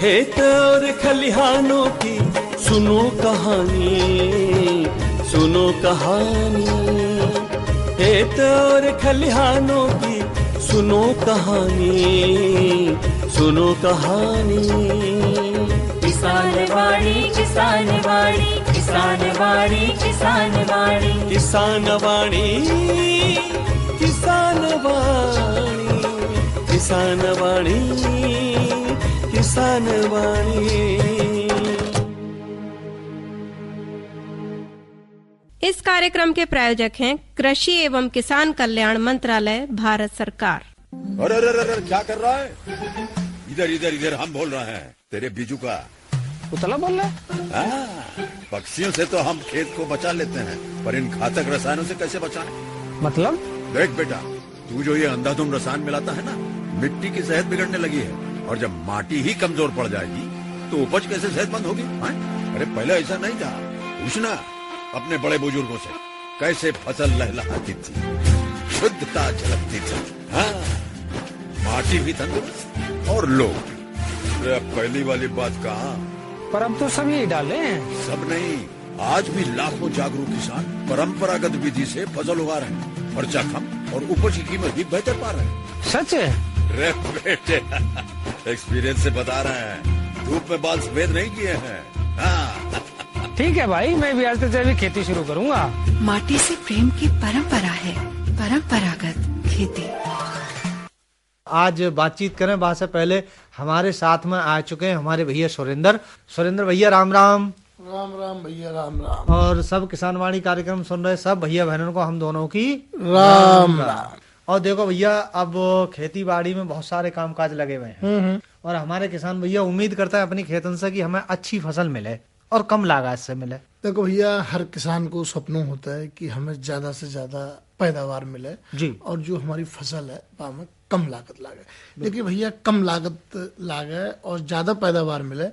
खेत और खलिहानों की सुनो कहानी, सुनो कहानी। खेत और खलिहानों की सुनो कहानी, सुनो कहानी। किसान वाणी, किसान वाणी, किसान वाणी, किसान वाणी, किसान वाणी, किसान वाणी, किसान वाणी, किसान वाणी। इस कार्यक्रम के प्रायोजक हैं कृषि एवं किसान कल्याण मंत्रालय, भारत सरकार। अरे अरे अरे क्या कर रहा है? इधर इधर इधर, हम बोल रहे हैं तेरे बीजू का। उतला बोल रहा है? पक्षियों से तो हम खेत को बचा लेते हैं, पर इन घातक रसायनों से कैसे बचाएं? मतलब? देख बेटा, तू जो ये अंधाधुंध रसायन मिलाता है ना, मिट्टी की सेहत बिगड़ने लगी है। और जब माटी ही कमजोर पड़ जाएगी तो उपज कैसे सेहतमंद होगी? अरे पहले ऐसा नहीं था। पूछना अपने बड़े बुजुर्गों से, कैसे फसल लहलहाती थी, शुद्धता झलकती थी। हाँ, माटी भी तंदुरुस्त और लोग भी। अब पहली वाली बात कहाँ? पर अब तो सभी डाले हैं। सब नहीं, आज भी लाखों जागरूक किसान परंपरागत विधि से फसल उगा रहे हैं। खर्चा कम और उपज की कीमत भी बेहतर पा रहे हैं। सच है? रे बेटे, एक्सपीरियंस से बता रहे हैं, धूप में बाल सफेद नहीं किए हैं। हाँ। ठीक है भाई, मैं भी आज से जैविक खेती शुरू करूंगा। माटी से प्रेम की परंपरा है, परंपरागत खेती। आज बातचीत करें, बात से पहले हमारे साथ में आ चुके हैं हमारे भैया सुरेंद्र भैया। राम राम। राम राम भैया, राम राम। और सब किसान वाणी कार्यक्रम सुन रहे सब भैया बहनों को हम दोनों की राम राम। और देखो भैया, अब खेती बाड़ी में बहुत सारे कामकाज लगे हुए हैं और हमारे किसान भैया उम्मीद करता है अपनी खेतन से कि हमें अच्छी फसल मिले और कम लागत से मिले। देखो भैया, हर किसान को सपनों होता है कि हमें ज्यादा से ज्यादा पैदावार मिले जी, और जो हमारी फसल है हमें कम लागत लागे। देखिए भैया, कम लागत लागे और ज्यादा पैदावार मिले,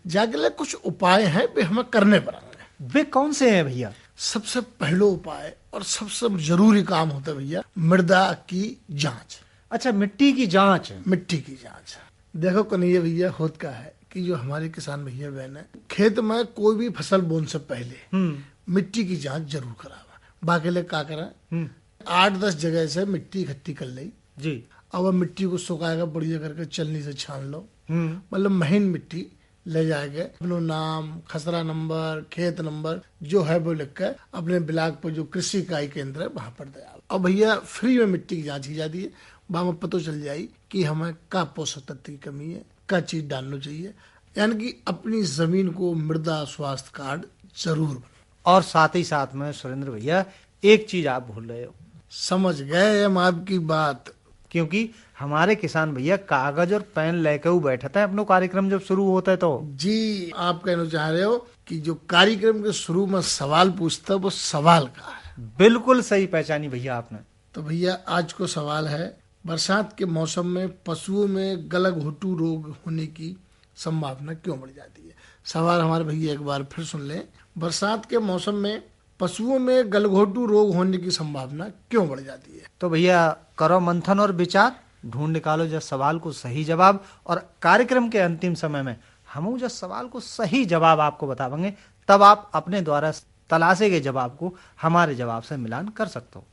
जाके लिए कुछ उपाय हैं वे हमें करने पड़ेंगे। वे कौन से हैं भैया? सबसे पहला उपाय और सबसे जरूरी काम होता है भैया, मृदा की जांच। अच्छा, मिट्टी की जांच। मिट्टी की जांच। देखो कन्हैया भैया, होता क्या है कि जो हमारे किसान भैया बहन है, खेत में कोई भी फसल बोने से पहले मिट्टी की जांच जरूर करावा। बाकी ले क्या करें, 8-10 जगह से मिट्टी इकट्ठी कर ली जी। अब मिट्टी को सुखाएगा, बढ़िया करके चलनी से छान लो। मतलब महीन मिट्टी ले जाएंगे, अपना नाम, खसरा नंबर, खेत नंबर जो है वो लिख कर अपने ब्लॉक पर जो कृषि इकाई केंद्र है वहां पर दे। अब भैया फ्री में मिट्टी की जांच की जाती है, वहां में पता चल जाए कि हमें क्या पोषक तत्व की कमी है, क्या चीज डालना चाहिए। यानी कि अपनी जमीन को मृदा स्वास्थ्य कार्ड जरूर। और साथ ही साथ में सुरेंद्र भैया एक चीज आप भूल रहे हो। समझ गए हम आपकी बात, क्योंकि हमारे किसान भैया कागज और पेन लेकर वो बैठा है अपना कार्यक्रम जब शुरू होता है तो। जी, आप कहना चाह रहे हो कि जो कार्यक्रम के शुरू में सवाल पूछता है वो सवाल का है। बिल्कुल सही पहचानी भैया आपने। तो भैया आज को सवाल है, बरसात के मौसम में पशुओं में गलघोटू रोग होने की संभावना क्यों बढ़ जाती है? सवाल हमारे भैया एक बार फिर सुन लें। बरसात के मौसम में पशुओं में गलघोटू रोग होने की संभावना क्यों बढ़ जाती है? तो भैया करो मंथन और विचार, ढूंढ निकालो जब सवाल को सही जवाब, और कार्यक्रम के अंतिम समय में हम जब सवाल को सही जवाब आपको बताएंगे, तब आप अपने द्वारा तलाशे गए जवाब को हमारे जवाब से मिलान कर सकते हो।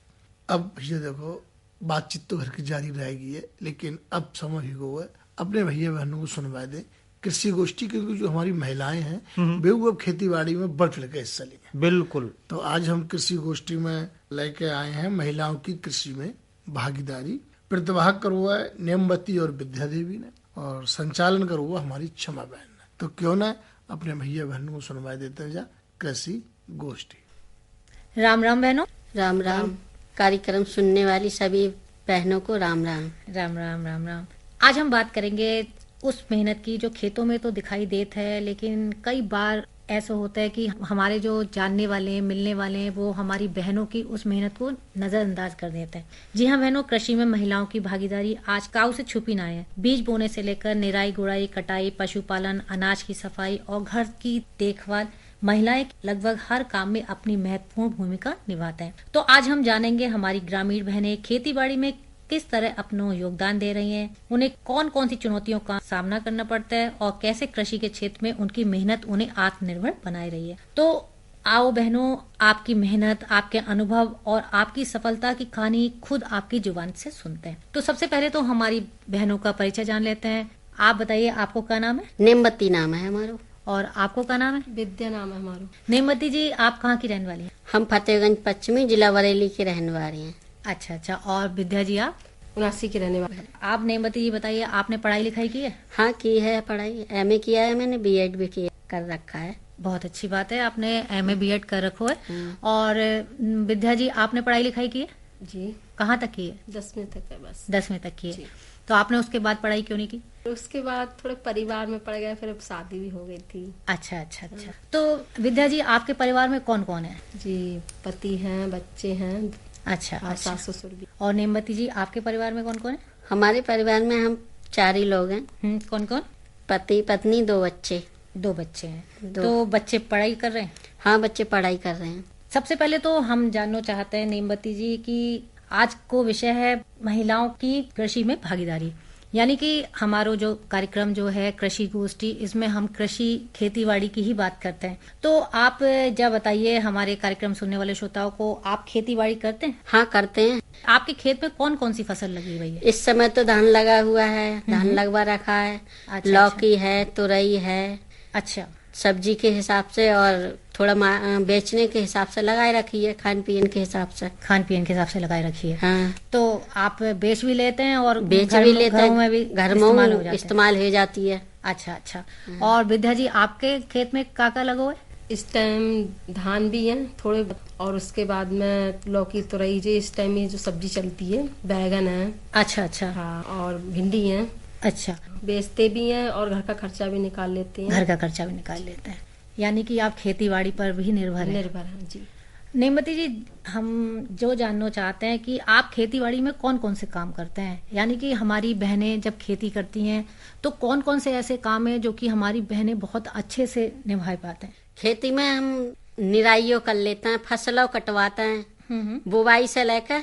अब भैया देखो, बातचीत तो घर की जारी रहेगी है, लेकिन अब समय ही को है अपने भैया बहनों को सुनवा दे कृषि गोष्ठी, क्योंकि जो हमारी महिलाएं हैं वे अब खेती बाड़ी में बढ़ चढ़ के हिस्सा लेंगे। बिल्कुल। तो आज हम कृषि गोष्ठी में लेके आए हैं महिलाओं की कृषि में भागीदारी। प्रतिभाग करुआ है नेमवती और विद्या देवी ने, और संचालन करुआ हमारी क्षमा बहन ने। तो क्यों ना अपने भैया बहनों को सुनवाई देते जा कृषि गोष्ठी। राम राम बहनों। राम राम। कार्यक्रम सुनने वाली सभी बहनों को राम राम। राम राम राम राम। आज हम बात करेंगे उस मेहनत की जो खेतों में तो दिखाई देता है, लेकिन कई बार ऐसा होता है कि हमारे जो जानने वाले हैं, मिलने वाले हैं, वो हमारी बहनों की उस मेहनत को नजरअंदाज कर देते हैं। जी हाँ बहनों, कृषि में महिलाओं की भागीदारी आज काऊ से छुपी ना है। बीज बोने से लेकर निराई गुड़ाई, कटाई, पशुपालन, अनाज की सफाई और घर की देखभाल, महिलाएं लगभग हर काम में अपनी महत्वपूर्ण भूमिका निभाते हैं। तो आज हम जानेंगे हमारी ग्रामीण बहनें खेती बाड़ी में किस तरह अपना योगदान दे रही हैं, उन्हें कौन कौन सी चुनौतियों का सामना करना पड़ता है और कैसे कृषि के क्षेत्र में उनकी मेहनत उन्हें आत्मनिर्भर बनाए रही है। तो आओ बहनों, आपकी मेहनत, आपके अनुभव और आपकी सफलता की कहानी खुद आपकी जुबान से सुनते हैं। तो सबसे पहले तो हमारी बहनों का परिचय जान लेते हैं। आप बताइए, आपको क्या नाम है? नेमबत्ती नाम है हमारा। और आपको क्या नाम है? विद्या नाम है हमारा। नेमबत्ती जी, आप कहाँ की रहने वाली हैं? हम फतेहगंज पश्चिमी जिला बरेली के रहने वाले हैं। अच्छा अच्छा। और विद्या जी, आप? उनासी के रहने वाले। आप नेमबत्ती जी बताइए, आपने पढ़ाई लिखाई की है? हाँ, की है पढ़ाई, एमए किया है मैंने, बीएड भी किया कर रखा है। बहुत अच्छी बात है, आपने एमए बीएड कर रखो है। और विद्या जी, आपने पढ़ाई लिखाई की है? जी। कहाँ तक की है? 10वीं तक है बस। 10वीं तक की है। तो आपने उसके बाद पढ़ाई क्यों नहीं की? उसके बाद थोड़े परिवार में पड़ गया, फिर अब शादी भी हो गई थी। अच्छा अच्छा अच्छा। तो विद्या जी, आपके परिवार में कौन कौन है? जी, पति हैं, बच्चे हैं। अच्छा अच्छा। सास ससुर भी। और नेमबत्ती जी, आपके परिवार में कौन कौन है? हमारे परिवार में हम 4 ही लोग हैं। कौन कौन? पति पत्नी, 2 बच्चे। 2 बच्चे हैं। तो बच्चे पढ़ाई कर रहे हैं? हाँ, बच्चे पढ़ाई कर रहे हैं। सबसे पहले तो हम जानना चाहते हैं नेमबत्ती जी की आज को विषय है महिलाओं की कृषि में भागीदारी, यानी कि हमारा जो कार्यक्रम जो है कृषि गोष्ठी, इसमें हम कृषि खेतीबाड़ी की ही बात करते हैं। तो आप जब बताइए हमारे कार्यक्रम सुनने वाले श्रोताओं को, आप खेतीबाड़ी करते हैं? हाँ, करते हैं। आपके खेत में कौन कौन सी फसल लगी हुई है? इस समय तो धान लगा हुआ है, धान लगवा रखा है। अच्छा, लौकी है, तुरई है। अच्छा। सब्जी के हिसाब से और थोड़ा बेचने के हिसाब से लगाए रखी है, खान पीन के हिसाब से। खान पीन के हिसाब से लगाए रखी है। हाँ। तो आप बेच भी लेते हैं और बेच भी लेते हैं, घरों में भी घर में इस्तेमाल हो जाती है। अच्छा अच्छा। और विद्या जी, आपके खेत में क्या लगा हुआ है? इस टाइम धान भी है थोड़े, और उसके बाद में लौकी तुरई जी, इस टाइम में जो सब्जी चलती है, बैगन है। अच्छा अच्छा। हाँ, और भिंडी है। अच्छा। बेचते भी हैं और घर का खर्चा भी निकाल लेते हैं। घर का खर्चा भी निकाल लेते हैं, यानी कि आप खेतीबाड़ी पर भी निर्भर हैं। जी। नेमबत्ती जी, हम जो जानना चाहते हैं कि आप खेतीबाड़ी में कौन कौन से काम करते हैं, यानी कि हमारी बहनें जब खेती करती हैं तो कौन कौन से ऐसे काम हैं जो कि हमारी बहनें बहुत अच्छे से निभा पाते हैं? खेती में हम निराइयों कर लेते हैं, फसलों कटवाते हैं, बुवाई से लेकर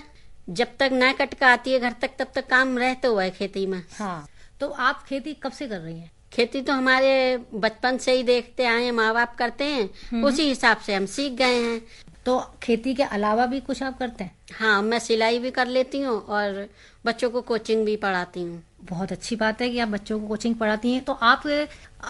जब तक न कटका आती है घर तक, तब तक काम रहते हुआ है खेती में। हाँ। तो आप खेती कब से कर रही हैं? खेती तो हमारे बचपन से ही देखते आए हैं, माँ बाप करते हैं, उसी हिसाब से हम सीख गए हैं। तो खेती के अलावा भी कुछ आप करते हैं? हाँ, मैं सिलाई भी कर लेती हूँ और बच्चों को कोचिंग भी पढ़ाती हूँ। बहुत अच्छी बात है कि आप बच्चों को कोचिंग पढ़ाती हैं। तो आप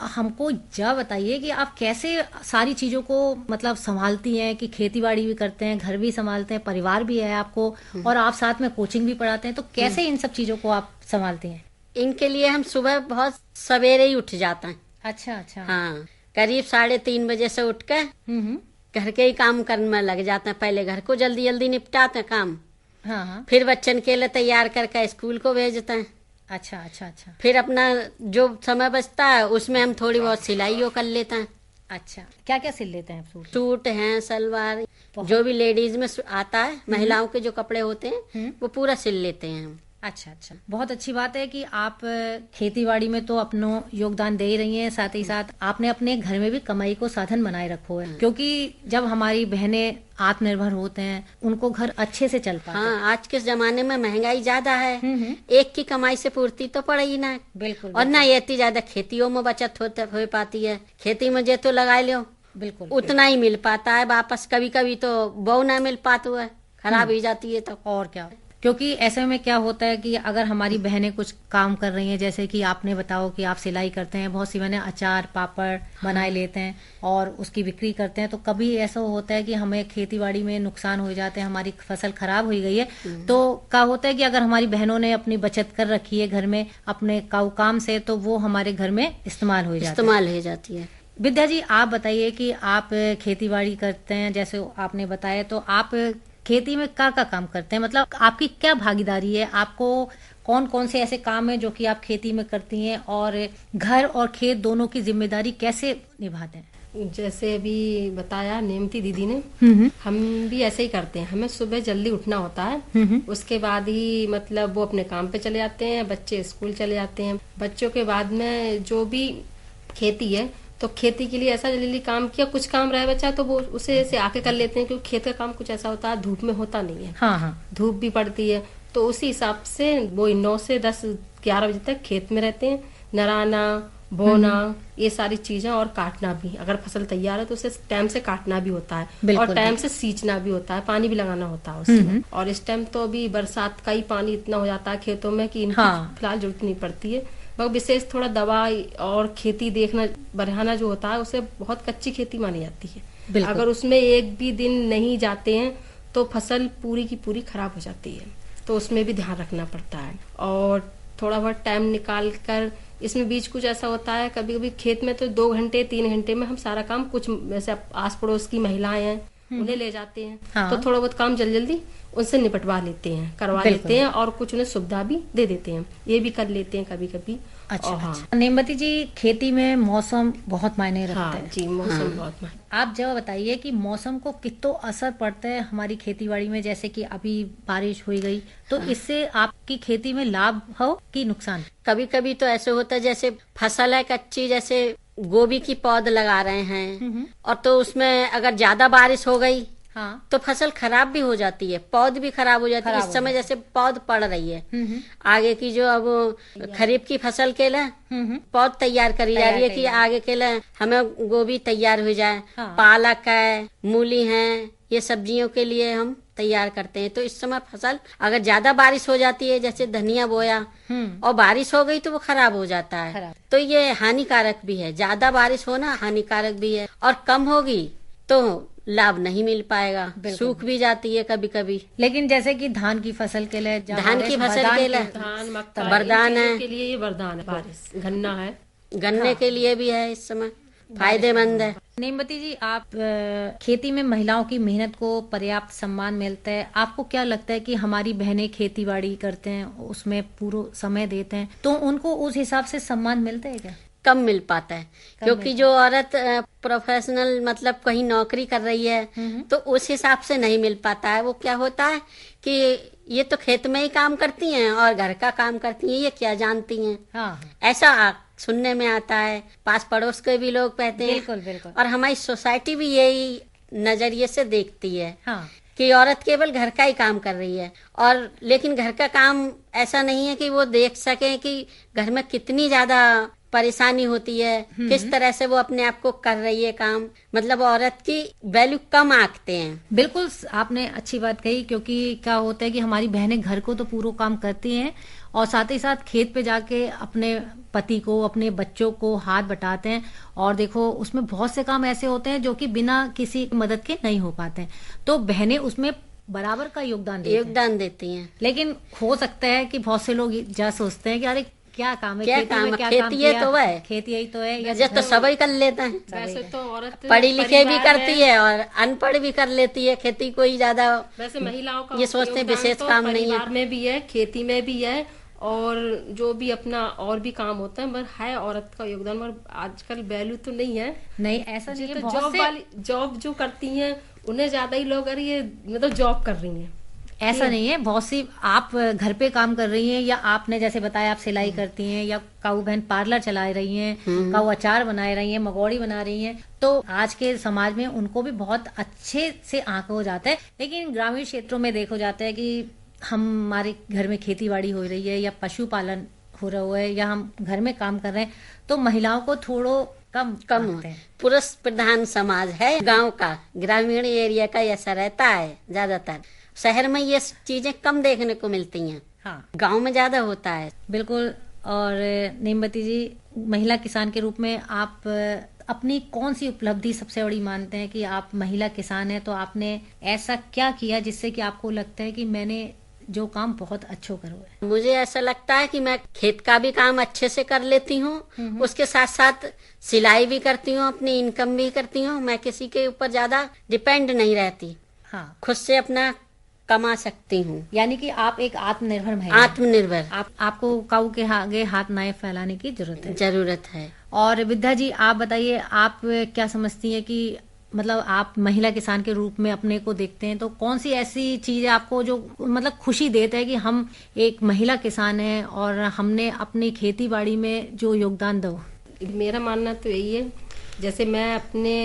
हमको जब बताइए कि आप कैसे सारी चीजों को मतलब संभालती हैं, कि खेतीबाड़ी भी करते हैं, घर भी संभालते हैं, परिवार भी है आपको, और आप साथ में कोचिंग भी पढ़ाते हैं, तो कैसे इन सब चीजों को आप संभालती हैं? इनके लिए हम सुबह बहुत सवेरे ही उठ जाते हैं। अच्छा अच्छा। हाँ, करीब 3:30 बजे से उठ कर घर के ही काम करने में लग जाते हैं। पहले घर को जल्दी जल्दी निपटाते हैं काम। हाँ। फिर बच्चन के लिए तैयार करके स्कूल को भेजते हैं। अच्छा अच्छा अच्छा। फिर अपना जो समय बचता है उसमें हम थोड़ी बहुत सिलाई कर लेते हैं। अच्छा, क्या क्या सिल लेते हैं आप? सूट हैं, सलवार, जो भी लेडीज में आता है, महिलाओं के जो कपड़े होते हैं वो पूरा सिल लेते हैं हम। अच्छा अच्छा। बहुत अच्छी बात है कि आप खेतीबाड़ी में तो अपना योगदान दे ही रही हैं, साथ ही साथ आपने अपने घर में भी कमाई को साधन बनाए रखो है, क्योंकि जब हमारी बहनें आत्मनिर्भर होते हैं उनको घर अच्छे से चल पाता है। हाँ, आज के जमाने में महंगाई ज्यादा है, एक की कमाई से पूर्ति तो पड़े ही ना। बिल्कुल। और ना इतनी ज्यादा खेतियों में बचत हो पाती है। खेती में जो तो लगा लो, बिल्कुल उतना ही मिल पाता है वापस। कभी कभी तो बहु ना मिल पाती है, खराब हो जाती है। तो और क्या, क्योंकि ऐसे में क्या होता है कि अगर हमारी बहनें कुछ काम कर रही हैं, जैसे कि आपने बताओ कि आप सिलाई करते हैं, बहुत सी बहनें अचार पापड़ बनाए लेते हैं और उसकी बिक्री करते हैं, तो कभी ऐसा होता है कि हमें खेतीबाड़ी में नुकसान हो जाते हैं, हमारी फसल खराब हो गई है, तो क्या होता है कि अगर हमारी बहनों ने अपनी बचत कर रखी है घर में अपने काम से, तो वो हमारे घर में इस्तेमाल हो जाती है। विद्या जी, आप बताइए कि आप खेतीबाड़ी करते हैं, जैसे आपने बताया, तो आप खेती में क्या काम करते हैं, मतलब आपकी क्या भागीदारी है, आपको कौन कौन से ऐसे काम है जो कि आप खेती में करती हैं, और घर और खेत दोनों की जिम्मेदारी कैसे निभाते हैं? जैसे अभी बताया नेमती दीदी ने, हम भी ऐसे ही करते हैं। हमें सुबह जल्दी उठना होता है, उसके बाद ही मतलब वो अपने काम पे चले जाते हैं, बच्चे स्कूल चले जाते हैं। बच्चों के बाद में जो भी खेती है, तो खेती के लिए ऐसा जल्दी काम किया, कुछ काम रह बचा तो वो उसे ऐसे आके कर लेते हैं, क्योंकि खेत का काम कुछ ऐसा होता है धूप में होता नहीं है। हाँ हाँ। धूप भी पड़ती है, तो उसी हिसाब से वो 9 से 10-11 बजे तक खेत में रहते हैं। नराना, बोना, ये सारी चीजें, और काटना भी। अगर फसल तैयार है तो उसे टाइम से काटना भी होता है और टाइम से सींचना भी होता है, पानी भी लगाना होता है उसमें। और इस टाइम तो अभी बरसात का ही पानी इतना हो जाता है खेतों में कि इनकी फिलहाल जरूरत नहीं पड़ती है। मगर विशेष थोड़ा दवा और खेती देखना बढ़ाना जो होता है, उसे बहुत कच्ची खेती मानी जाती है। अगर उसमें एक भी दिन नहीं जाते हैं तो फसल पूरी की पूरी खराब हो जाती है, तो उसमें भी ध्यान रखना पड़ता है। और थोड़ा बहुत टाइम निकाल कर इसमें बीच कुछ ऐसा होता है, कभी कभी खेत में तो 2 घंटे 3 घंटे में हम सारा काम, कुछ जैसे आस पड़ोस की महिलाएं हैं उन्हें ले जाते हैं, तो थोड़ा बहुत काम जल्दी उनसे निपटवा लेते हैं, करवा लेते हैं, और कुछ उन्हें सुविधा भी दे देते हैं, ये भी कर लेते हैं कभी कभी। अच्छा। नीमवती जी, खेती में मौसम बहुत मायने रखता है। जी, मौसम बहुत मायने। आप जब बताइए कि मौसम को कितना असर पड़ता है हमारी खेतीबाड़ी में, जैसे कि अभी बारिश हो गई तो इससे आपकी खेती में लाभ हो कि नुकसान? कभी कभी तो ऐसे होता है जैसे फसल है कच्ची, जैसे गोभी की पौध लगा रहे हैं और तो उसमें अगर ज्यादा बारिश हो गई तो फसल खराब भी हो जाती है, पौध भी खराब हो जाती है। इस समय जैसे पौध पड़ रही है, आगे की जो अब खरीफ की फसल के लिए पौध तैयार करी जा रही है कि आगे के लिए हमें गोभी तैयार हो जाए। पालक है, मूली है, ये सब्जियों के लिए हम तैयार करते हैं। तो इस समय फसल अगर ज्यादा बारिश हो जाती है, जैसे धनिया बोया और बारिश हो गई तो वो खराब हो जाता है, तो ये हानिकारक भी है। ज्यादा बारिश होना हानिकारक भी है, और कम होगी तो लाभ नहीं मिल पाएगा, सूख भी जाती है कभी कभी। लेकिन जैसे कि धान की फसल के लिए, धान की फसल के लिए धान, मक्का, वरदान है, के लिए ये वरदान है बारिश। गन्ना है, गन्ने के लिए भी है, इस समय फायदेमंद है। नीमवती जी, आप खेती में महिलाओं की मेहनत को पर्याप्त सम्मान मिलता है। आपको क्या लगता है कि हमारी बहनें खेती बाड़ी करते हैं, उसमें पूरा समय देते हैं, तो उनको उस हिसाब से सम्मान मिलता है क्या? कम मिल पाता है, क्योंकि जो औरत प्रोफेशनल मतलब कहीं नौकरी कर रही है तो उस हिसाब से नहीं मिल पाता है। वो क्या होता है कि ये तो खेत में ही काम करती हैं और घर का काम करती हैं, ये क्या जानती हैं, ऐसा सुनने में आता है। पास पड़ोस के भी लोग कहते हैं। बिल्कुल बिल्कुल। और हमारी सोसाइटी भी यही नजरिए से देखती है कि औरत केवल घर का ही काम कर रही है, और लेकिन घर का काम ऐसा नहीं है कि वो देख सके कि घर में कितनी ज्यादा परेशानी होती है, किस तरह से वो अपने आप को कर रही है काम। मतलब औरत की वैल्यू कम आंकते हैं। बिल्कुल, आपने अच्छी बात कही, क्योंकि क्या होता है कि हमारी बहनें घर को तो पूरा काम करती हैं और साथ ही साथ खेत पे जाके अपने पति को, अपने बच्चों को हाथ बटाते हैं। और देखो, उसमें बहुत से काम ऐसे होते हैं जो कि बिना किसी मदद के नहीं हो पाते हैं, तो बहनें उसमें बराबर का योगदान देती हैं। लेकिन हो सकता है कि बहुत से लोग जा सोचते हैं कि अरे क्या काम है, क्या खेती काम में, क्या खेती काम ये तो है, खेती यही तो है, जब तो सभी कर लेता है। वैसे तो औरत पढ़ी लिखे भी करती है और अनपढ़ भी कर लेती है, खेती कोई ज्यादा वैसे महिलाओं का ये सोचते विशेष तो काम नहीं है। परिवार में भी है, खेती में भी है, और जो भी अपना और भी काम होता है, पर है औरत का योगदान। मगर आजकल वैल्यू तो नहीं है। नहीं, ऐसा नहीं है। जॉब वाली जॉब जो करती हैं उन्हें ज्यादा ही लोग, अरे ये मतलब जॉब कर रही हैं, ऐसा नहीं है। बहुत सी आप घर पे काम कर रही हैं, या आपने जैसे बताया आप सिलाई करती हैं, या काऊ बहन पार्लर चला रही हैं, काऊ अचार बना रही हैं, मगोड़ी बना रही हैं, तो आज के समाज में उनको भी बहुत अच्छे से आंका हो जाता है। लेकिन ग्रामीण क्षेत्रों में देखो जाता है कि हमारे घर में खेती बाड़ी हो रही है या पशुपालन हो रहा है या हम घर में काम कर रहे हैं, तो महिलाओं को थोड़ो कम होते हैं। पुरुष प्रधान समाज है गांव का, ग्रामीण एरिया का ऐसा रहता है ज्यादातर। शहर में ये चीजें कम देखने को मिलती हैं, गांव में ज्यादा होता है। बिल्कुल। और नीमवती जी, महिला किसान के रूप में आप अपनी कौन सी उपलब्धि सबसे बड़ी मानते हैं कि आप महिला किसान हैं, तो आपने ऐसा क्या किया जिससे कि आपको लगता है कि मैंने जो काम बहुत अच्छा करो है? मुझे ऐसा लगता है कि मैं खेत का भी काम अच्छे से कर लेती हूँ, उसके साथ साथ सिलाई भी करती हूँ, अपनी इनकम भी करती हूँ। मैं किसी के ऊपर ज्यादा डिपेंड नहीं रहती, खुद से अपना कमा सकती हूँ। यानी कि आप एक आत्मनिर्भर महिला। आत्मनिर्भर। आपको काऊ के आगे हाथ ना फैलाने की जरूरत है। और विद्या जी, आप बताइए, आप क्या समझती हैं कि मतलब आप महिला किसान के रूप में अपने को देखते हैं, तो कौन सी ऐसी चीज है आपको जो मतलब खुशी देता है कि हम एक महिला किसान हैं और हमने अपनी खेती बाड़ी में जो योगदान दो? मेरा मानना तो यही है, जैसे मैं अपने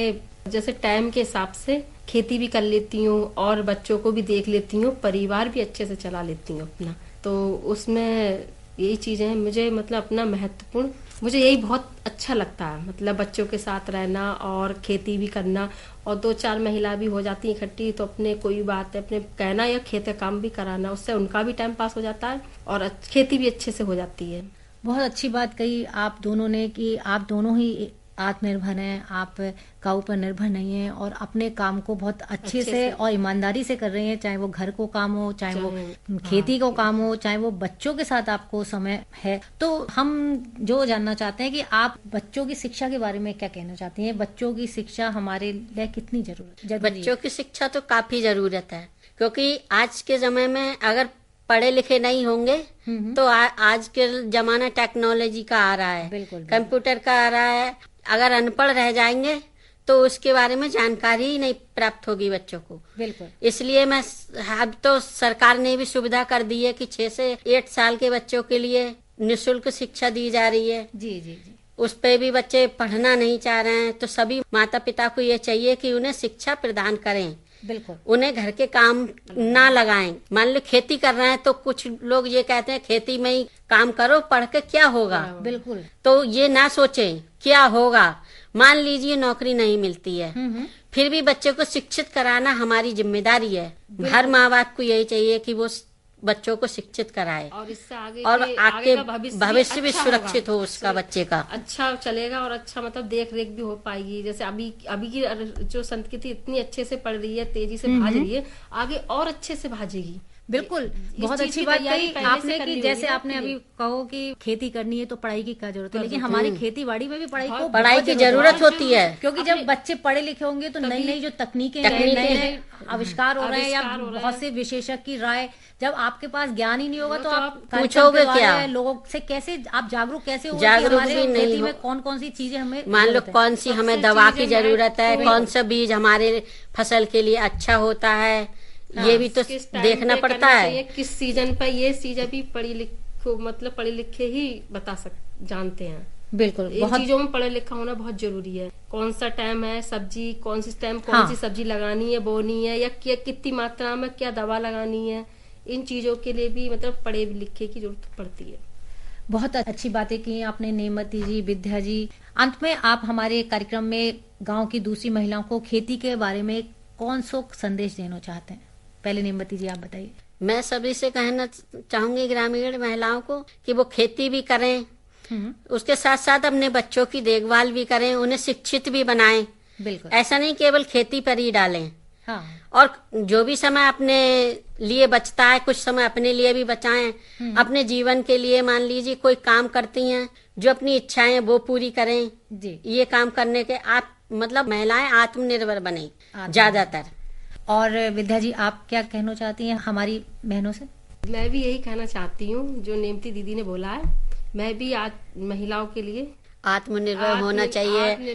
जैसे टाइम के हिसाब से खेती भी कर लेती हूँ और बच्चों को भी देख लेती हूँ, परिवार भी अच्छे से चला लेती हूँ अपना। तो उसमें यही चीजें हैं मुझे मतलब अपना महत्वपूर्ण, मुझे यही बहुत अच्छा लगता है, मतलब बच्चों के साथ रहना और खेती भी करना, और 2-4 महिला भी हो जाती है इकट्ठी तो अपने कोई बात है अपने कहना या खेत का काम भी कराना, उससे उनका भी टाइम पास हो जाता है और खेती भी अच्छे से हो जाती है। बहुत अच्छी बात कही आप दोनों ने कि आप दोनों ही आत्मनिर्भर हैं, आप काऊ पर निर्भर नहीं हैं और अपने काम को बहुत अच्छे से और ईमानदारी से कर रही हैं, चाहे वो घर को काम हो, चाहे वो खेती को काम हो, चाहे वो बच्चों के साथ आपको समय है। तो हम जो जानना चाहते हैं कि आप बच्चों की शिक्षा के बारे में क्या कहना चाहती हैं? बच्चों की शिक्षा हमारे लिए कितनी जरूरी है? बच्चों की शिक्षा तो काफी जरूरत है, क्योंकि आज के समय में अगर पढ़े लिखे नहीं होंगे तो आज के जमाना टेक्नोलॉजी का आ रहा है, कंप्यूटर का आ रहा है। अगर अनपढ़ रह जाएंगे तो उसके बारे में जानकारी ही नहीं प्राप्त होगी बच्चों को। बिल्कुल। इसलिए मैं अब तो सरकार ने भी सुविधा कर दी है कि 6 से 8 साल के बच्चों के लिए निःशुल्क शिक्षा दी जा रही है। जी जी जी। उस पे भी बच्चे पढ़ना नहीं चाह रहे हैं, तो सभी माता पिता को ये चाहिए कि उन्हें शिक्षा प्रदान करें। बिल्कुल। उन्हें घर के काम ना लगाएं। मान लो खेती कर रहे हैं तो कुछ लोग ये कहते हैं खेती में ही काम करो, पढ़ के क्या होगा। बिल्कुल। तो ये ना सोचें क्या होगा। मान लीजिए नौकरी नहीं मिलती है, फिर भी बच्चे को शिक्षित कराना हमारी जिम्मेदारी है। हर माँ बाप को यही चाहिए कि वो बच्चों को शिक्षित कराए और इससे आगे भविष्य भी सुरक्षित हो उसका, बच्चे का अच्छा चलेगा और अच्छा मतलब देख रेख भी हो पाएगी। जैसे अभी की जो संस्कृति इतनी अच्छे से पढ़ रही है, तेजी से भाज रही है, आगे और अच्छे से भाजेगी। बिल्कुल। बहुत अच्छी बात कही आपने कि जैसे आपने अभी कहो कि खेती करनी है तो पढ़ाई की क्या जरूरत है, लेकिन हमारी खेती बाड़ी में भी पढ़ाई की जरूरत होती है, क्योंकि जब बच्चे पढ़े लिखे होंगे तो नई नई जो तकनीकें नए आविष्कार हो रहे हैं या बहुत से विशेषज्ञ की राय, जब आपके पास ज्ञान ही नहीं होगा तो आप पूछोगे क्या? लोगों से कैसे आप जागरूक कैसे होंगे? जागरूक भी नहीं खेती में कौन कौन सी चीजें हमें, मान लो कौन सी हमें दवा की जरूरत है, कौन सा बीज हमारे फसल के लिए अच्छा होता है, ये भी तो देखना पड़ता है। किस सीजन पर ये चीज अभी पढ़े लिखे ही जानते हैं। बिल्कुल। बहुत चीजों में पढ़ा लिखा होना बहुत जरूरी है। कौन सा टाइम है सब्जी, कौन सी टाइम कौन सी सब्जी लगानी है, बोनी है, या कितनी मात्रा में क्या दवा लगानी है, इन चीजों के लिए भी मतलब पढ़े लिखे की जरूरत पड़ती है। बहुत अच्छी बातें की आपने नेमती जी, विद्या जी। अंत में आप हमारे कार्यक्रम में गांव की दूसरी महिलाओं को खेती के बारे में कौन सा संदेश देना चाहते हैं? पहले नेमती जी आप बताइए। मैं सभी से कहना चाहूंगी ग्रामीण महिलाओं को कि वो खेती भी करें, उसके साथ साथ अपने बच्चों की देखभाल भी करें, उन्हें शिक्षित भी बनाएं। बिल्कुल। ऐसा नहीं केवल खेती पर ही डालें। हाँ। और जो भी समय अपने लिए बचता है कुछ समय अपने लिए भी बचाएं। अपने जीवन के लिए मान लीजिए कोई काम करती हैं, जो अपनी इच्छाएं वो पूरी करें जी। ये काम करने के आप मतलब महिलाएं आत्मनिर्भर बने ज्यादातर। और विद्या जी आप क्या कहना चाहती हैं हमारी बहनों से? मैं भी यही कहना चाहती हूँ जो नेमती दीदी ने बोला है, मैं भी आज महिलाओं के लिए आत्मनिर्भर होना चाहिए,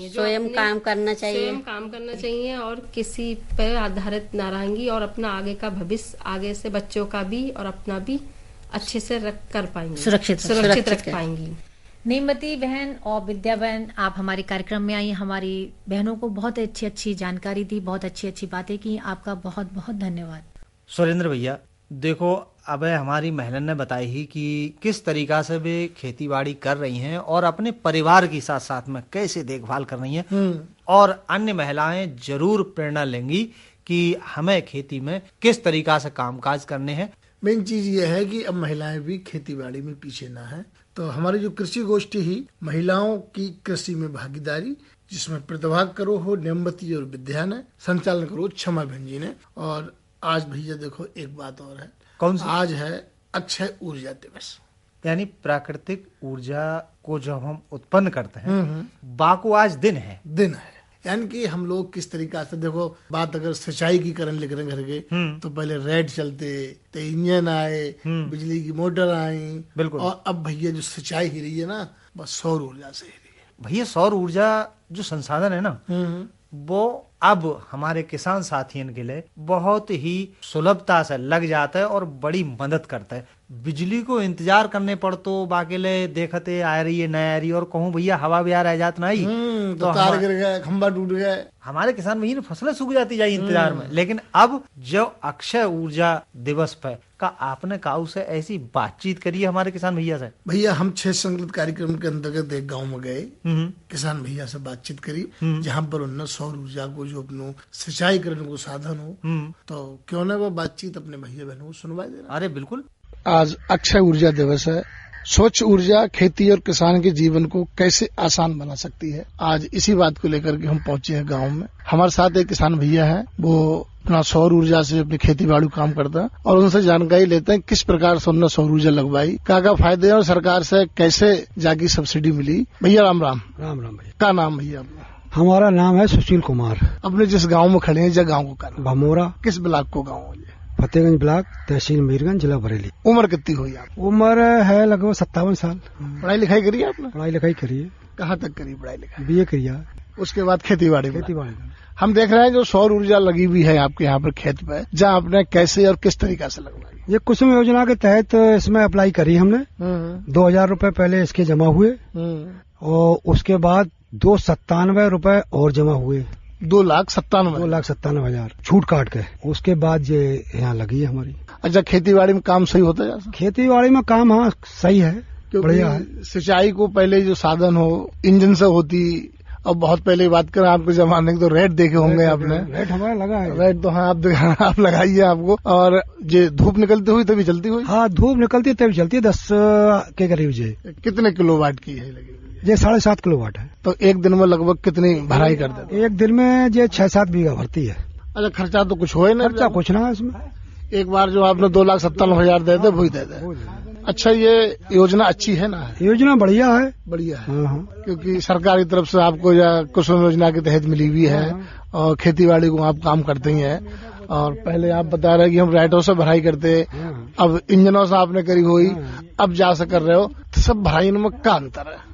स्वयं काम करना चाहिए और किसी पर आधारित ना रहेंगी और अपना आगे का भविष्य आगे से बच्चों का भी और अपना भी अच्छे से कर पाएंगी, सुरक्षित रख पाएंगी। नेमती बहन और विद्या बहन आप हमारे कार्यक्रम में आई, हमारी बहनों को बहुत अच्छी जानकारी दी, बहुत अच्छी बातें की। आपका बहुत बहुत धन्यवाद। सुरेंद्र भैया देखो, अब हमारी महिलाएं ने बताई ही कि किस तरीका से वे खेती बाड़ी कर रही हैं और अपने परिवार के साथ साथ में कैसे देखभाल कर रही हैं, और अन्य महिलाएं जरूर प्रेरणा लेंगी कि हमें खेती में किस तरीका से कामकाज करने हैं। मेन चीज ये है कि अब महिलाएं भी खेती बाड़ी में पीछे ना है। तो हमारी जो कृषि गोष्ठी ही महिलाओं की कृषि में भागीदारी, जिसमें प्रतिभाग करो हो नेमती और विद्या ने, संचालन करो क्षमा बहन जी ने। और आज भैया देखो एक बात और है। कौन सी? आज है अक्षय ऊर्जा दिवस, यानी प्राकृतिक ऊर्जा को जब हम उत्पन्न करते हैं बाको आज दिन है। यानी कि हम लोग किस तरीका से देखो, बात अगर सिंचाई की करने लग रहे घर के तो पहले रेड चलते, तो इंजन आए, बिजली की मोटर आई, बिल्कुल। और अब भैया जो सिंचाई ही रही है ना, बस सौर ऊर्जा से ही रही है। भैया सौर ऊर्जा जो संसाधन है ना, वो अब हमारे किसान साथियों के लिए बहुत ही सुलभता से लग जाता है और बड़ी मदद करता है। बिजली को इंतजार करने पड़ तो बाकी ले देखते आ रही है नया आ रही और कहूँ भैया हवा भी आ रहा जात नहीं तो तार गिर गए, खंबा टूट गए, हमारे किसान भैया फसलें सूख जाती जाए इंतजार में। लेकिन अब जो अक्षय ऊर्जा दिवस पे का आपने काऊ से ऐसी बातचीत करी है हमारे किसान भैया से? भैया हम 6 संकलित कार्यक्रम के अंतर्गत एक गांव में गए, किसान भैया से बातचीत करी, जहां पर उन्होंने सौर ऊर्जा को जो अपनो सिंचाई करने को साधन हो, तो क्यों न वो बातचीत अपने भैया बहनों को सुनवाई देना। अरे बिल्कुल। आज अक्षय ऊर्जा दिवस है। स्वच्छ ऊर्जा खेती और किसान के जीवन को कैसे आसान बना सकती है, आज इसी बात को लेकर के हम पहुंचे हैं गांव में। हमारे साथ एक किसान भैया है, वो अपना सौर ऊर्जा से अपनी खेती बाड़ी काम करता है और उनसे जानकारी लेते हैं किस प्रकार से उन्होंने सौर ऊर्जा लगवाई, क्या फायदे हैं और सरकार से कैसे जाके सब्सिडी मिली। भैया राम राम। राम राम भैया। क्या नाम भैया अपना? हमारा नाम है सुशील कुमार। अपने जिस गाँव में खड़े हैं, जब गाँव को क्या भमोरा। किस ब्लॉक को गाँव है? फतेहगंज ब्लॉक, तहसील मीरगंज, जिला बरेली। उम्र कितनी हुई आप? उम्र है लगभग 57 साल। पढ़ाई लिखाई करी आपने? पढ़ाई लिखाई करी है। कहाँ तक करी पढ़ाई लिखाई? BA करिए। उसके बाद खेती बाड़ी हम देख रहे हैं जो सौर ऊर्जा लगी हुई है आपके यहाँ पर खेत पे, जहाँ आपने कैसे और किस तरीका से लगवाई? ये कुसुम योजना के तहत इसमें अप्लाई करी हमने। 2000 रुपए पहले इसके जमा हुए और उसके बाद 297 रुपए और जमा हुए। 2,97,000 छूट काट के। उसके बाद ये यहाँ लगी है हमारी। अच्छा, खेती बाड़ी में काम सही होता है? खेती बाड़ी में काम हाँ सही है, बढ़िया है। सिंचाई को पहले जो साधन हो इंजन से होती, अब बहुत पहले बात करें आपके जमाने की तो रेट देखे होंगे आपने। रेट हमारा लगा है। रेट तो हाँ आप लगाइए आपको। और ये धूप निकलती हुई तभी चलती हुई? हाँ, धूप निकलती है तभी चलती है। 10 के करीब। जे कितने किलोवाट की है लगी? ये 7.5 किलोवाट है। तो एक दिन में लगभग कितनी भराई कर देते? एक दिन में ये 6-7 बीघा भरती है। अच्छा, खर्चा तो कुछ हो ही नहीं? खर्चा कुछ ना है इसमें। एक बार जो आपने 2,97,000 दे दे वही दे दे। अच्छा, ये योजना अच्छी है ना? योजना बढ़िया है। बढ़िया है। क्योंकि सरकार की तरफ से आपको कुसुम योजना के तहत मिली हुई है और खेती बाड़ी को आप काम करते ही हैं। और पहले आप बता रहे कि हम राइटों से भराई करते, अब इंजनों से आपने करी हुई, अब जा से कर रहे हो, तो सब भराई में क्या अंतर है?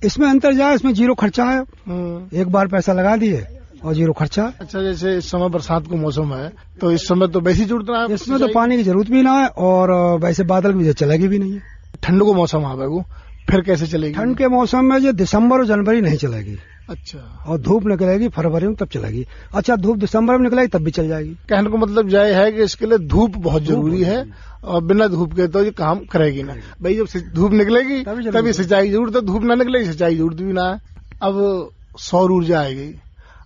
इसमें अंतर जाए, इसमें 0 खर्चा है। एक बार पैसा लगा दिए और 0 खर्चा। अच्छा, जैसे इस समय बरसात का मौसम है तो इस समय तो वैसी जरूरत ना है, इसमें तो पानी की जरूरत भी ना है और वैसे बादल भी चलेगी भी नहीं है। ठंड को मौसम आवे वो फिर कैसे चलेगी? ठंड के मौसम में जो दिसंबर और जनवरी नहीं चलेगी। अच्छा। और धूप निकलेगी फरवरी में तब चलेगी। अच्छा, धूप दिसंबर में निकलेगी तब भी चल जाएगी। कहने को मतलब यह है कि इसके लिए धूप बहुत जरूरी है और बिना धूप के तो ये काम करेगी ना। भाई जब धूप निकलेगी तभी सिंचाई जरूरत है, धूप ना निकलेगी सिंचाई जरूरत भी ना है। अब सौर ऊर्जा आएगी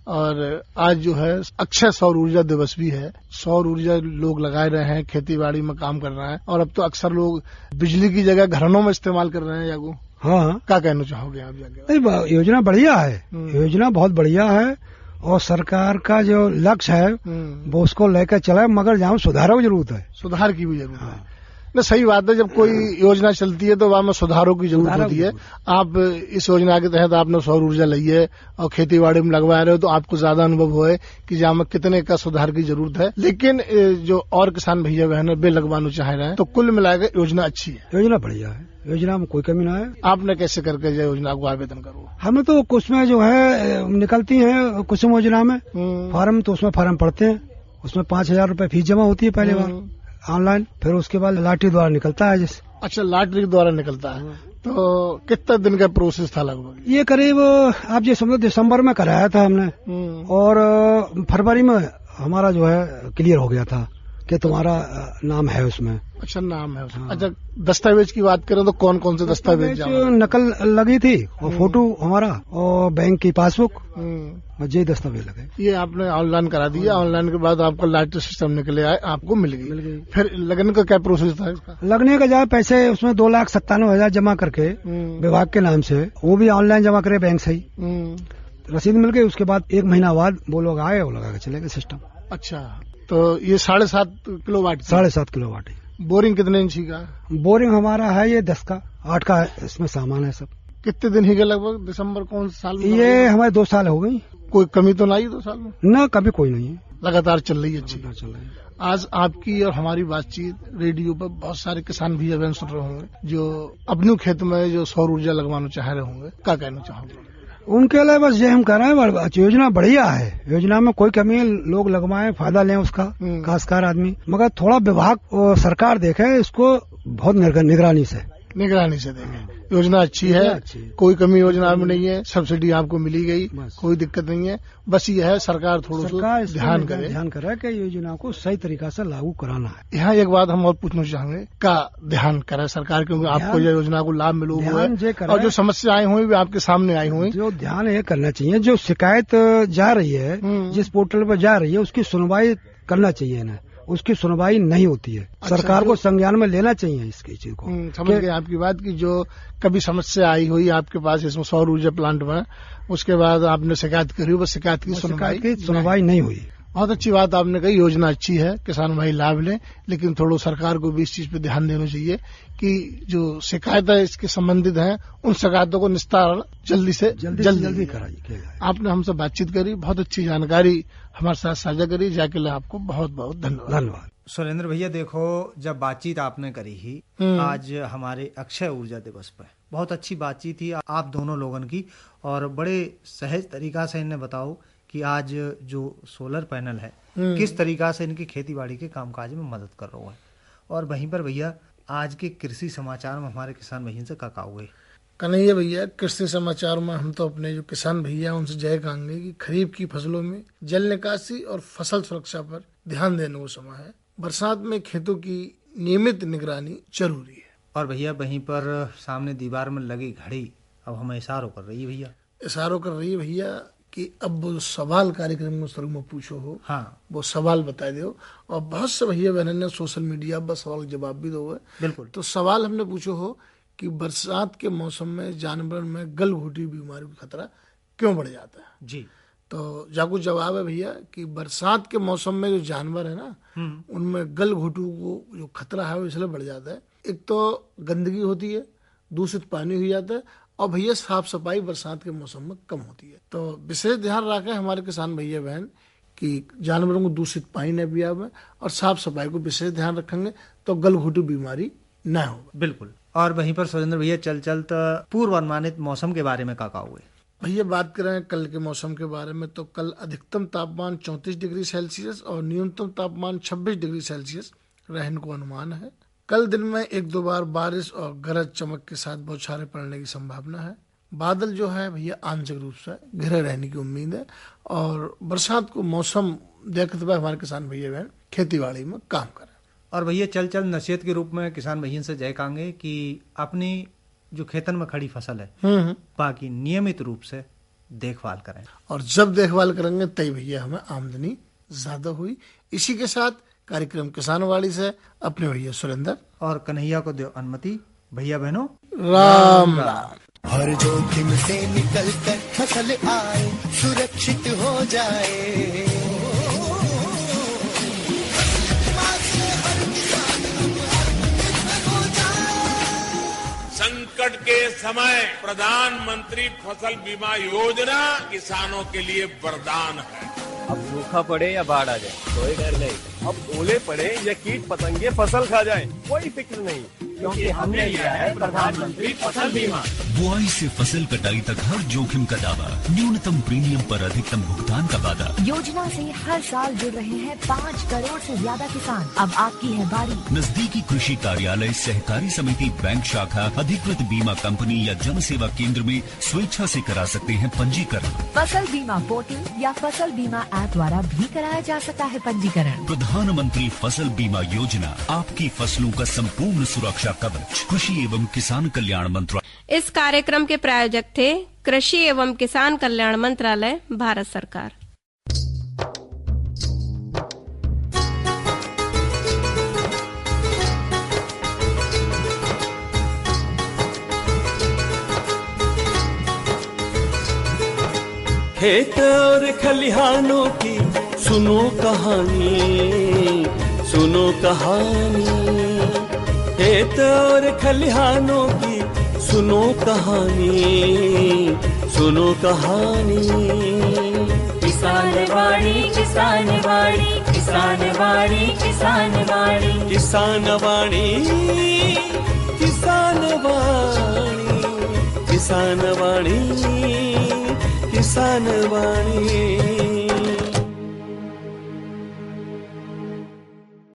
और आज जो है अक्षय सौर ऊर्जा दिवस भी है। सौर ऊर्जा लोग लगाए रहे हैं, खेती बाड़ी में काम कर रहे हैं और अब तो अक्सर लोग बिजली की जगह घरों में इस्तेमाल कर रहे हैं। यागो हाँ, क्या कहना चाहोगे आप? नहीं, योजना बढ़िया है। योजना बहुत बढ़िया है और सरकार का जो लक्ष्य है वो उसको लेकर चला है, मगर जहाँ सुधारों की जरूरत है। सुधार की भी जरूरत है। न सही बात है, जब कोई योजना चलती है तो वहाँ में सुधारों की जरूरत होती है। आप इस योजना के तहत आपने सौर ऊर्जा ली है और खेती बाड़ी में लगवा रहे हो तो आपको ज्यादा अनुभव हो कि जहाँ में कितने का सुधार की जरूरत है। लेकिन जो और किसान भैया बहन बे लगवाना चाह रहे हैं तो कुल मिलाकर योजना अच्छी है। योजना बढ़िया है, योजना में कोई कमी ना है। आपने कैसे करके जो योजना को आवेदन करो? हमें तो कुछ में जो है निकलती है कुसुम योजना में फार्म, तो उसमें फार्म पड़ते हैं, उसमें 5,000 रुपए फीस जमा होती है पहले बार ऑनलाइन, फिर उसके बाद लॉटरी द्वारा निकलता है। जैसे अच्छा, लॉटरी द्वारा निकलता है। तो कितना दिन का प्रोसेस था लगभग? ये करीब आप ये समझो दिसंबर में कराया था हमने और फरवरी में हमारा जो है क्लियर हो गया था कि तुम्हारा नाम है उसमें। अच्छा, नाम है उसमें। अच्छा, दस्तावेज की बात करें तो कौन कौन से दस्तावेज? नकल लगी थी और फोटो हमारा और बैंक की पासबुक, ये दस्तावेज लगे। ये आपने ऑनलाइन करा दिया, ऑनलाइन के बाद आपका लॉटरी सिस्टम निकले आए, आपको मिल गई। फिर लगने का क्या प्रोसेस था इसका? लगने का जाए पैसे उसमें 2,97,000 जमा करके विभाग के नाम से, वो भी ऑनलाइन जमा करे बैंक से ही, रसीद मिल गई। उसके बाद 1 महीना बाद वो लोग आए और लगा के चले गए सिस्टम। अच्छा, तो ये 7.5 किलोवाट? 7.5 किलोवाट। बोरिंग कितने इंची का? बोरिंग हमारा है ये 10 का, 8 का इसमें सामान है सब। कितने दिन ही गए लगभग? दिसंबर कौन साल में? ये हमारे 2 साल हो गई। कोई कमी तो नहीं 2 साल में? ना, कभी कोई नहीं है, लगातार चल रही है। अच्छी चल रही है। आज आपकी और हमारी बातचीत रेडियो पर बहुत सारे किसान भैया बहन सुन रहे होंगे जो अपने खेत में जो सौर ऊर्जा लगवाना चाह रहे होंगे, क्या कहना चाहोगे? उनके लिए बस ये हम कह रहे हैं, योजना बढ़िया है, योजना में कोई कमी है, लोग लगवाएं, फायदा लें उसका, खासकर आदमी, मगर थोड़ा विभाग और सरकार देखे इसको बहुत निगरानी से देखें। योजना अच्छी है, कोई कमी योजना में नहीं है, सब्सिडी आपको मिली गई, कोई दिक्कत नहीं है। बस ये है सरकार थोड़ा ध्यान करे कि योजना को सही तरीका से लागू कराना है। यहाँ एक बात हम और पूछना चाहेंगे, का ध्यान करे सरकार, क्योंकि आपको ये योजना को लाभ मिलो हुआ है और जो समस्याएं हुई भी आपके सामने आई हुई, जो ध्यान ये करना चाहिए, जो शिकायत जा रही है, जिस पोर्टल पर जा रही है, उसकी सुनवाई करना चाहिए ना, उसकी सुनवाई नहीं होती है। सरकार को संज्ञान में लेना चाहिए इसकी चीज को। समझ गए आपकी बात की जो कभी समस्या आई हुई आपके पास इसमें सौर ऊर्जा प्लांट में, उसके बाद आपने शिकायत करी, बस शिकायत की सुनवाई नहीं हुई। बहुत अच्छी बात आपने कही, योजना अच्छी है, किसान भाई लाभ लें, लेकिन थोड़ा सरकार को भी इस चीज पे ध्यान देना चाहिए कि जो शिकायतें इसके संबंधित हैं उन शिकायतों को निस्तारण जल्दी से जल्दी कराइए। आपने हमसे बातचीत करी, बहुत अच्छी जानकारी हमारे साथ साझा करी, जाके लिए आपको बहुत बहुत धन्यवाद। सुरेंद्र भैया देखो, जब बातचीत आपने करी ही आज हमारे अक्षय ऊर्जा दिवस पर, बहुत अच्छी बातचीत थी आप दोनों लोगों की, और बड़े सहज तरीका से इन्हें बताओ कि आज जो सोलर पैनल है किस तरीका से इनकी खेती बाड़ी के कामकाज में मदद कर रहा है। और वहीं पर भैया आज के कृषि समाचार में हमारे किसान भैया से का हुए कन्हैया भैया, कृषि समाचार में हम तो अपने जो किसान भैया उनसे जय कहेंगे कि खरीफ की फसलों में जल निकासी और फसल सुरक्षा पर ध्यान देने को समय है। बरसात में खेतों की नियमित निगरानी जरूरी है। और भैया वहीं पर सामने दीवार में लगी घड़ी अब हमें इशारों कर रही है भैया कि अब वो सवाल कार्यक्रम में शुरू में पूछो हो, हाँ वो सवाल बता दो। और बहुत से भैया बहन ने सोशल मीडिया पर सवाल के जवाब भी दो है। बिल्कुल। तो सवाल हमने पूछो हो कि बरसात के मौसम में जानवर में गलघोटू बीमारी का खतरा क्यों बढ़ जाता है जी। तो जाकू जवाब है भैया कि बरसात के मौसम में जो जानवर है ना, उनमें गलघोटू को जो खतरा है वो इसलिए बढ़ जाता है। एक तो गंदगी होती है, दूषित पानी हो जाता है, और भैया साफ सफाई बरसात के मौसम में कम होती है। तो विशेष ध्यान रखें हमारे किसान भैया बहन कि जानवरों को दूषित पानी न पिया और साफ सफाई को विशेष ध्यान रखेंगे तो गलघोटू बीमारी न हो। बिल्कुल। और वहीं पर सुरेंद्र भैया चल पूर्व अनुमानित मौसम के बारे में का हुए भैया बात करें कल के मौसम के बारे में, तो कल अधिकतम तापमान 34 डिग्री सेल्सियस और न्यूनतम तापमान 26 डिग्री सेल्सियस रहने को अनुमान है। कल दिन में एक दो बार बारिश और गरज चमक के साथ बौछारें पड़ने की संभावना है। बादल जो है भैया आंशिक रूप से घिरे रहने की उम्मीद है। और बरसात को मौसम देखते हुए हमारे किसान भैया बहन खेती बाड़ी में काम करें। और भैया चल नसीहत के रूप में किसान भैया से जय कहेंगे कि अपनी जो खेतन में खड़ी फसल है बाकी नियमित रूप से देखभाल करें, और जब देखभाल करेंगे तभी भैया हमें आमदनी ज्यादा हुई। इसी के साथ कार्यक्रम किसानवाड़ी से अपने भैया सुरेंद्र और कन्हैया को दो अनुमति। भैया बहनों राम राम। हर जोखिम से निकल कर फसल आए, सुरक्षित हो जाए, संकट के समय प्रधानमंत्री फसल बीमा योजना किसानों के लिए वरदान है। अब सूखा पड़े या बाढ़ आ जाए कोई डर नहीं, अब ओले पड़े या कीट पतंगे फसल खा जाए कोई फिक्र नहीं, क्योंकि हमने लिया है प्रधानमंत्री फसल बीमा। बुआई से फसल कटाई तक हर जोखिम का दावा, न्यूनतम प्रीमियम पर अधिकतम भुगतान का वादा। योजना से हर साल जुड़ रहे हैं 5 करोड़ से ज्यादा किसान। अब आपकी है बारी। नजदीकी कृषि कार्यालय, सहकारी समिति, बैंक शाखा, अधिकृत बीमा कंपनी या जन सेवा केंद्र में स्वेच्छा से करा सकते हैं पंजीकरण। फसल बीमा पोर्टल या फसल बीमा ऐप द्वारा भी कराया जा सकता है पंजीकरण। प्रधानमंत्री फसल बीमा योजना, आपकी फसलों का संपूर्ण सुरक्षा कवच। कृषि एवं किसान कल्याण मंत्रालय। इस कार्यक्रम के प्रायोजक थे कृषि एवं किसान कल्याण मंत्रालय, भारत सरकार। खेत और खलिहानों की सुनो कहानी, सुनो कहानी। खेत और खलिहानों की सुनो कहानी, सुनो कहानी। किसान वाणी, किसान वाणी, किसान वाणी, किसान वाणी, किसान वाणी, किसान वाणी, किसान वाणी, किसान वाणी।